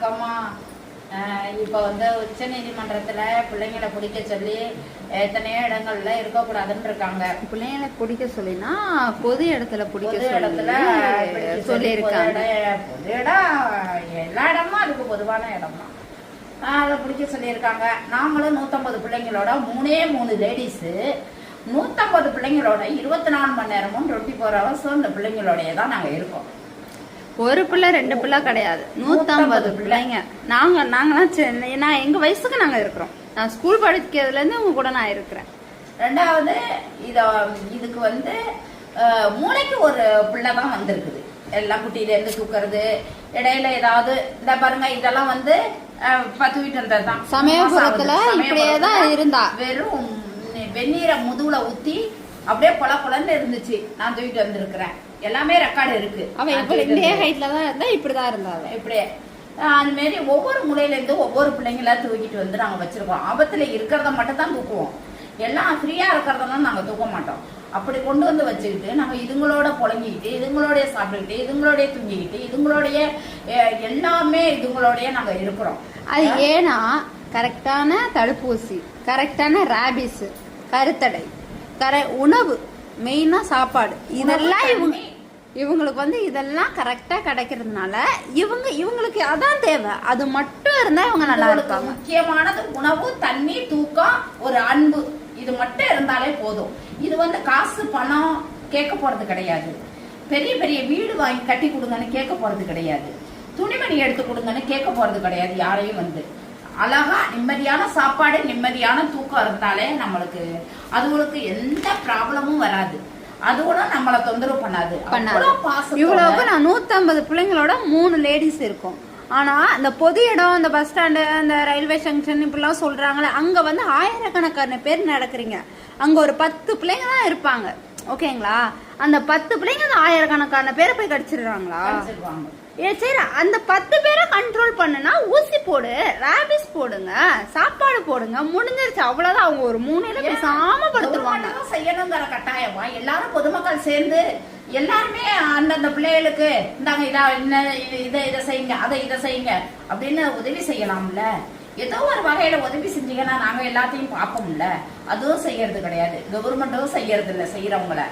வணக்கம்மா. இப்போ உச்ச நீதிமன்றத்துல பிள்ளைங்களை பிடிக்க சொல்லி எத்தனையோ இடங்கள்ல இருக்கக்கூடாதுன்னு இருக்காங்க. பிள்ளைங்களை பிடிக்க சொல்லினா பொது இடத்துல பிடிக்க சொல்லியிருக்காங்க. பொது இடம் எல்லா இடமும் அதுக்கு பொதுவான இடம் தான். அதை பிடிக்க சொல்லியிருக்காங்க. நாங்களும் 150 பிள்ளைங்களோட 3 லேடிஸு 150 பிள்ளைங்களோட 24 மணி நேரமும் 24 ஹவர்ஸ் அந்த பிள்ளைங்களோடய தான் நாங்கள் இருக்கோம். ஒரு பிள்ளை 2 பிள்ளை கிடையாது, 150 பிள்ளைங்க. நாங்களாம் நான் எங்க வயசுக்கு நாங்க இருக்கிறோம். நான் ஸ்கூல் படிக்கிறதுல இருந்து உங்க கூட நான் இருக்கிறேன். ரெண்டாவது இதுக்கு மூளைக்கு ஒரு பிள்ளை தான் வந்திருக்குது. எல்லாம் குட்டியில இருந்து தூக்குறது, இடையில ஏதாவது இந்த பாருங்க இதெல்லாம் தூக்கிட்டு வந்தது தான். சமயபுரத்துல இப்படியேதான் இருந்தா வெறும் வெந்நீரை முதுகுல ஊத்தி அப்படியே கொலன்னு இருந்துச்சு. நான் தூக்கிட்டு வந்திருக்கிறேன். எல்லாமே ரெக்கார்டு இருக்கு. இப்படிதான் இருந்தா இப்படியே அது மாரி ஒவ்வொரு முறையில இருந்து ஒவ்வொரு பிள்ளைங்களா தூக்கிட்டு நாங்க வச்சிருக்கோம். ஆபத்துல இருக்கிறத மட்டும் தான் தூக்குவோம். எல்லாம் ஃப்ரீயா இருக்கிறதெல்லாம் நாங்க தூக்க மாட்டோம். அப்படி கொண்டு வச்சுக்கிட்டு நாங்க இதுங்களோட புழங்கிக்கிட்டு, இதுங்களோடைய சாப்பிட்டுக்கிட்டு, இதுங்களோடைய தூங்கிக்கிட்டு, இதுங்களோடைய எல்லாமே இதுங்களோடய நாங்க இருக்கிறோம். அது ஏன்னா கரெக்டான தடுப்பூசி, கரெக்டான ரேபிஸ், கருத்தடை, உணவு, மெயினா சாப்பாடு, இதெல்லாம் இவங்களுக்கு இதெல்லாம் கரெக்டா கிடைக்கிறதுனால இவங்களுக்கு அதான் தேவை. அது மட்டும் இருந்தா இவங்க நல்லா இருக்காங்க. முக்கியமானது உணவு, தண்ணி, தூக்கம், ஒரு அன்பு, இது மட்டும் இருந்தாலே போதும். இது காசு பணம் கேட்க போறது கிடையாது. பெரிய பெரிய வீடு வாங்கி கட்டி கொடுங்கன்னு கேட்க போறது கிடையாது. துணிமணி எடுத்து கொடுங்கன்னு கேட்க போறது கிடையாது. யாரையும் அழகா நிம்மதியான சாப்பாடு, நிம்மதியான தூக்கம் இருந்தாலே நம்மளுக்கு அதுங்களுக்கு எந்த ப்ராப்ளமும் வராது. அது கூட நம்மள தொந்தரவு பண்ணாது. இவ்வளவுக்கு நான் 150 பிள்ளைங்களோட 3 லேடிஸ் இருக்கும். ஆனா இந்த பொது இடம், இந்த பஸ் ஸ்டாண்டு, இந்த ரயில்வே ஜங்ஷன் இப்படிலாம் சொல்றாங்களே, அங்க ஆயிரக்கணக்கான பேர் நடக்கிறீங்க. அங்க ஒரு 10 பிள்ளைங்க தான் இருப்பாங்க. ஓகேங்களா? அந்த 10 பிள்ளைங்க ஆயிரக்கணக்கான பேரை போய் கடிச்சிடுறாங்களா? சரி, அந்த 10 பேரை கண்ட்ரோல் பண்ணுனா ஊசி போடு, ரேபிஸ் போடுங்க, சாப்பாடு போடுங்க, முடிஞ்சிருச்சு. அவ்வளவுதான். அவங்க ஒரு 3 பேசாம படுத்துருவாங்க. செய்யணுங்கிற கட்டாயமா எல்லாரும் பொதுமக்கள் சேர்ந்து எல்லாருமே அந்தந்த பிள்ளைகளுக்கு இந்தாங்க இதை செய்யுங்க, இதை செய்யுங்க அப்படின்னு உதவி செய்யலாம்ல. ஏதோ ஒரு வகையில உதவி செஞ்சீங்கன்னா நாங்க எல்லாத்தையும் பார்ப்போம்ல. அதுவும் செய்யறது கிடையாது. கவர்மெண்ட்டும் செய்யறது இல்லை செய்யறவங்கள.